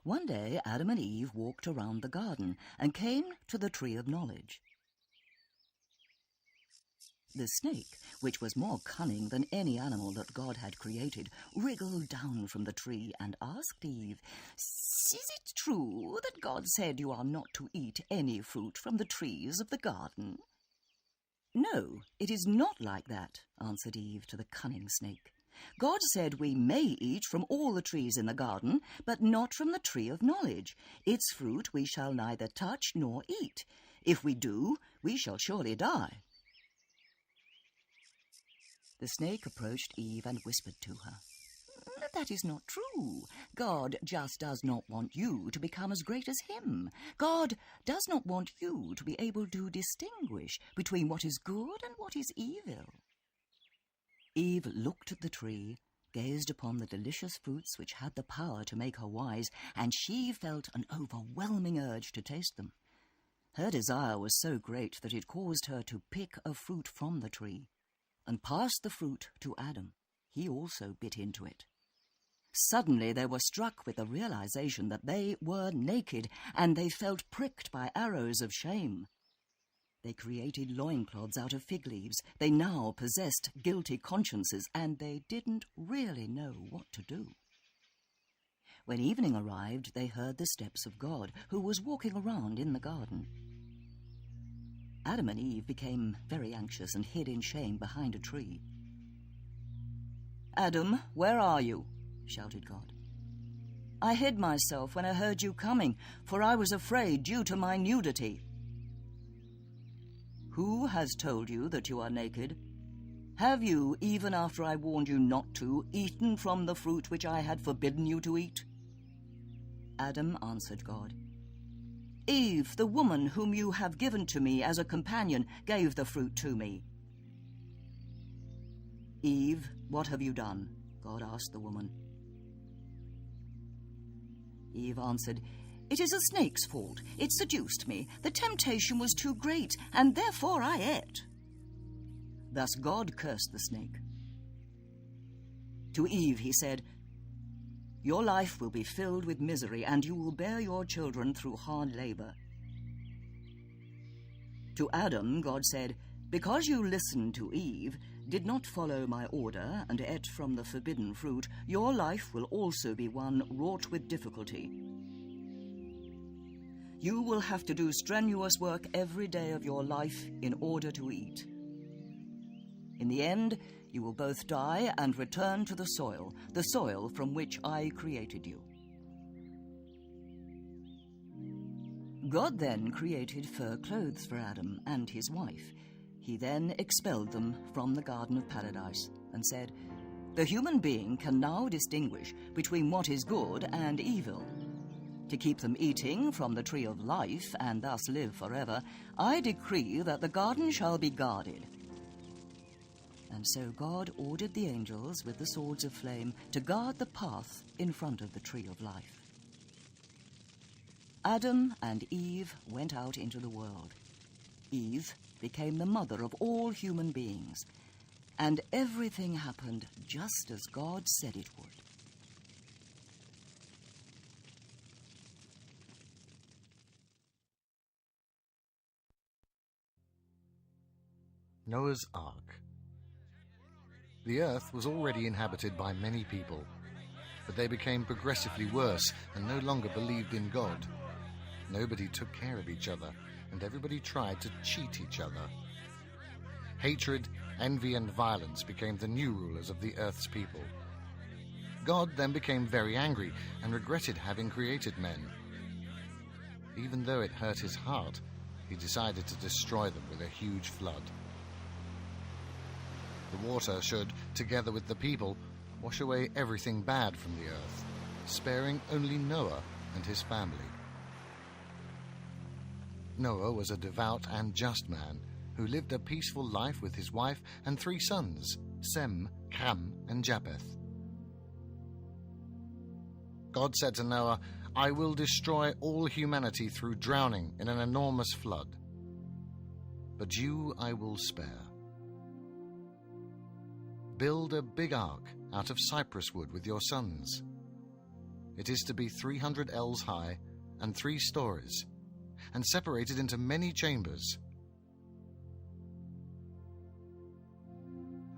One day Adam and Eve walked around the garden and came to the tree of knowledge. The snake, which was more cunning than any animal that God had created, wriggled down from the tree and asked Eve, "Is it true that God said you are not to eat any fruit from the trees of the garden?" "No, it is not like that," answered Eve to the cunning snake. "God said we may eat from all the trees in the garden, but not from the tree of knowledge. Its fruit we shall neither touch nor eat. If we do, we shall surely die." The snake approached Eve and whispered to her, "That is not true. God just does not want you to become as great as him. God does not want you to be able to distinguish between what is good and what is evil." Eve looked at the tree, gazed upon the delicious fruits which had the power to make her wise, and she felt an overwhelming urge to taste them. Her desire was so great that it caused her to pick a fruit from the tree and passed the fruit to Adam. He also bit into it. Suddenly they were struck with the realization that they were naked, and they felt pricked by arrows of shame. They created loincloths out of fig leaves. They now possessed guilty consciences, and they didn't really know what to do. When evening arrived, they heard the steps of God, who was walking around in the garden. Adam and Eve became very anxious and hid in shame behind a tree. "Adam, where are you?" shouted God. "I hid myself when I heard you coming, for I was afraid due to my nudity." "Who has told you that you are naked? Have you, even after I warned you not to, eaten from the fruit which I had forbidden you to eat?" Adam answered God, "Eve, the woman whom you have given to me as a companion, gave the fruit to me." "Eve, what have you done?" God asked the woman. Eve answered, "It is a snake's fault. It seduced me. The temptation was too great, and therefore I ate." Thus God cursed the snake. To Eve he said, "Your life will be filled with misery, and you will bear your children through hard labor." To Adam God said, "Because you listened to Eve, did not follow my order, and ate from the forbidden fruit, your life will also be one wrought with difficulty. You will have to do strenuous work every day of your life in order to eat. In the end, you will both die and return to the soil from which I created you." God then created fur clothes for Adam and his wife. He then expelled them from the Garden of Paradise and said, "The human being can now distinguish between what is good and evil. To keep them eating from the tree of life and thus live forever, I decree that the garden shall be guarded." And so God ordered the angels with the swords of flame to guard the path in front of the tree of life. Adam and Eve went out into the world. Eve became the mother of all human beings, and everything happened just as God said it would. Noah's Ark. The earth was already inhabited by many people, but they became progressively worse and no longer believed in God. Nobody took care of each other, and everybody tried to cheat each other. Hatred, envy, and violence became the new rulers of the earth's people. God then became very angry and regretted having created men. Even though it hurt his heart, he decided to destroy them with a huge flood. The water should, together with the people, wash away everything bad from the earth, sparing only Noah and his family. Noah was a devout and just man who lived a peaceful life with his wife and 3 sons, Sem, Ham, and Japheth. God said to Noah, "I will destroy all humanity through drowning in an enormous flood, but you I will spare. Build a big ark out of cypress wood with your sons. It is to be 300 ells high and 3 stories, and separated into many chambers.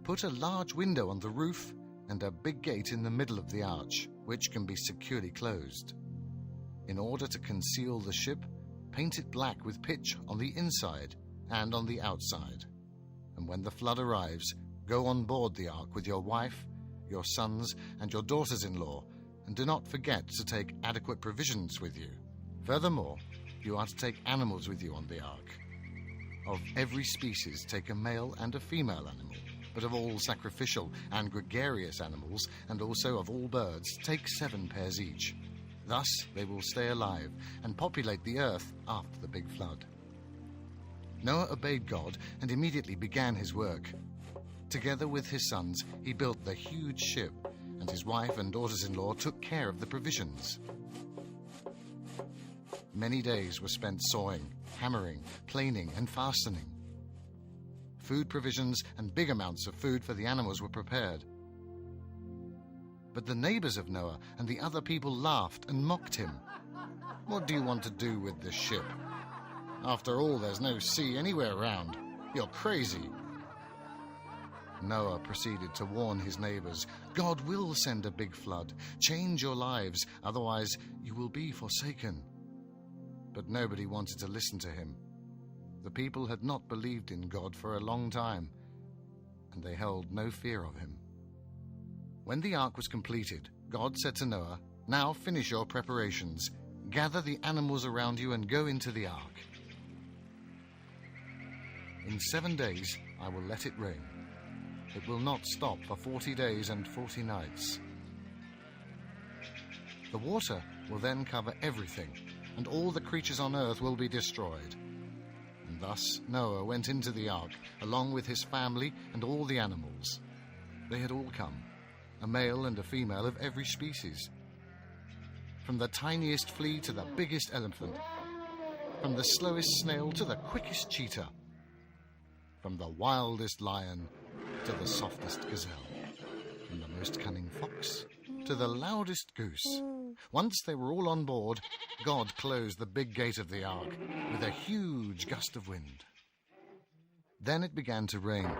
Put a large window on the roof and a big gate in the middle of the arch, which can be securely closed. In order to conceal the ship, paint it black with pitch on the inside and on the outside. And when the flood arrives, go on board the ark with your wife, your sons, and your daughters-in-law, and do not forget to take adequate provisions with you. Furthermore, you are to take animals with you on the ark. Of every species take a male and a female animal, but of all sacrificial and gregarious animals, and also of all birds, take 7 pairs each. Thus they will stay alive and populate the earth after the big flood. Noah obeyed God and immediately began his work. Together with his sons, he built the huge ship, and his wife and daughters-in-law took care of the provisions. Many days were spent sawing, hammering, planing, and fastening. Food provisions and big amounts of food for the animals were prepared. But the neighbors of Noah and the other people laughed and mocked him. "What do you want to do with this ship? After all, there's no sea anywhere around. You're crazy." Noah proceeded to warn his neighbors, "God will send a big flood. Change your lives, otherwise you will be forsaken." But nobody wanted to listen to him. The people had not believed in God for a long time, and they held no fear of him. When the ark was completed, God said to Noah, "Now finish your preparations. Gather the animals around you and go into the ark. In 7 days I will let it rain. It will not stop for 40 days and 40 nights. The water will then cover everything, and all the creatures on earth will be destroyed." And thus Noah went into the ark, along with his family and all the animals. They had all come, a male and a female of every species. From the tiniest flea to the biggest elephant, from the slowest snail to the quickest cheetah, from the wildest lion to the softest gazelle, from the most cunning fox to the loudest goose. Once they were all on board, God closed the big gate of the ark with a huge gust of wind. Then it began to rain.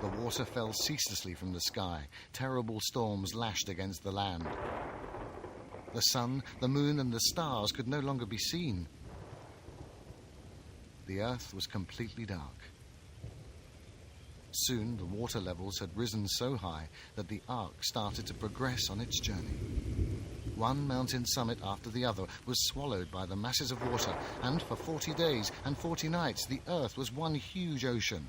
The water fell ceaselessly from the sky. Terrible storms lashed against the land. The sun, the moon, and the stars could no longer be seen. The earth was completely dark. Soon the water levels had risen so high that the ark started to progress on its journey. One mountain summit after the other was swallowed by the masses of water, and for 40 days and 40 nights the earth was one huge ocean.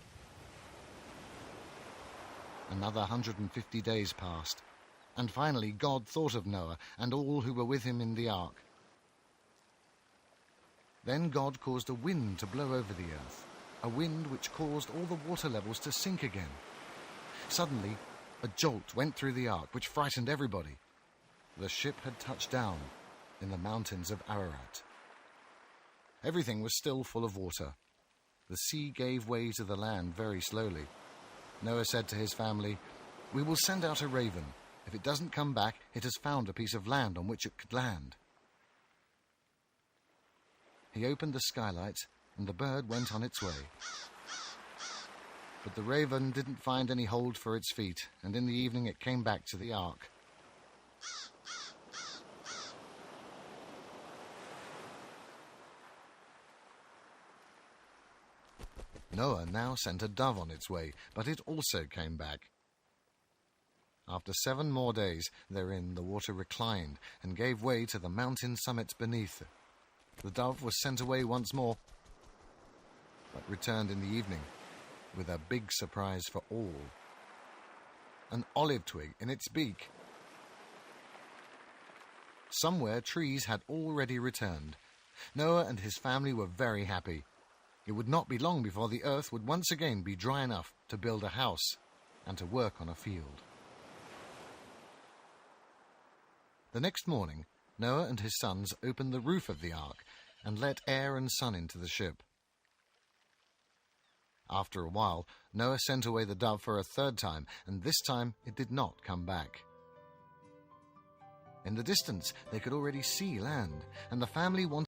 Another 150 days passed, and finally God thought of Noah and all who were with him in the ark. Then God caused a wind to blow over the earth, a wind which caused all the water levels to sink again. Suddenly, a jolt went through the ark, which frightened everybody. The ship had touched down in the mountains of Ararat. Everything was still full of water. The sea gave way to the land very slowly. Noah said to his family, "We will send out a raven. If it doesn't come back, it has found a piece of land on which it could land." He opened the skylight, and the bird went on its way. But the raven didn't find any hold for its feet, and in the evening it came back to the ark. Noah now sent a dove on its way, but it also came back. After 7 more days therein, the water reclined and gave way to the mountain summits beneath. The dove was sent away once more, but returned in the evening with a big surprise for all: an olive twig in its beak. Somewhere trees had already returned. Noah and his family were very happy. It would not be long before the earth would once again be dry enough to build a house and to work on a field. The next morning, Noah and his sons opened the roof of the ark and let air and sun into the ship. After a while, Noah sent away the dove for a 3rd time, and this time it did not come back. In the distance, they could already see land, and the family wanted